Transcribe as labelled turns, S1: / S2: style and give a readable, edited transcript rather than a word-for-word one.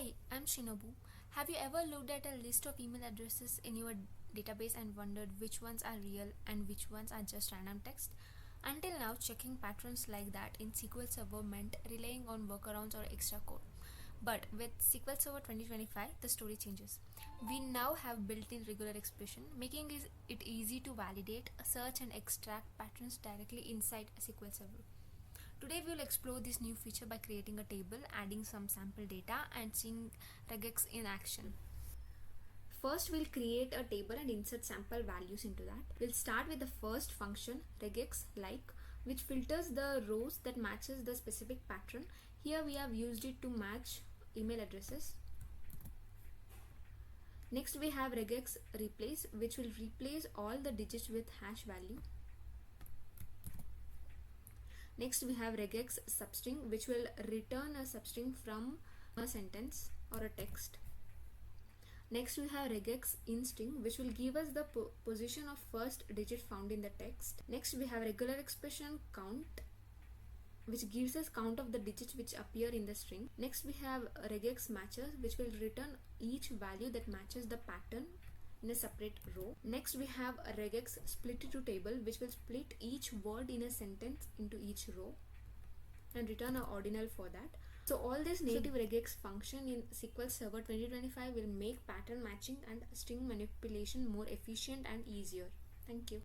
S1: Hi, I'm Shinobu. Have you ever looked at a list of email addresses in your database and wondered which ones are real and which ones are just random text? Until now, checking patterns like that in SQL Server meant relying on workarounds or extra code. But with SQL Server 2025, the story changes. We now have built-in regular expression, making it easy to validate, search and extract patterns directly inside a SQL Server. Today we will explore this new feature by creating a table, adding some sample data and seeing regex in action. First we'll create a table and insert sample values into that. We'll start with the first function regex like, which filters the rows that matches the specific pattern. Here we have used it to match email addresses. Next we have regex replace, which will replace all the digits with hash value. Next we have regex substring, which will return a substring from a sentence or a text. Next we have regex instring, which will give us the position of first digit found in the text. Next we have regular expression count, which gives us count of the digits which appear in the string. Next we have regex matches, which will return each value that matches the pattern in a separate row. Next we have a regex split to table, which will split each word in a sentence into each row and return an ordinal for that. So all this native regex function in SQL Server 2025 will make pattern matching and string manipulation more efficient and easier. Thank you.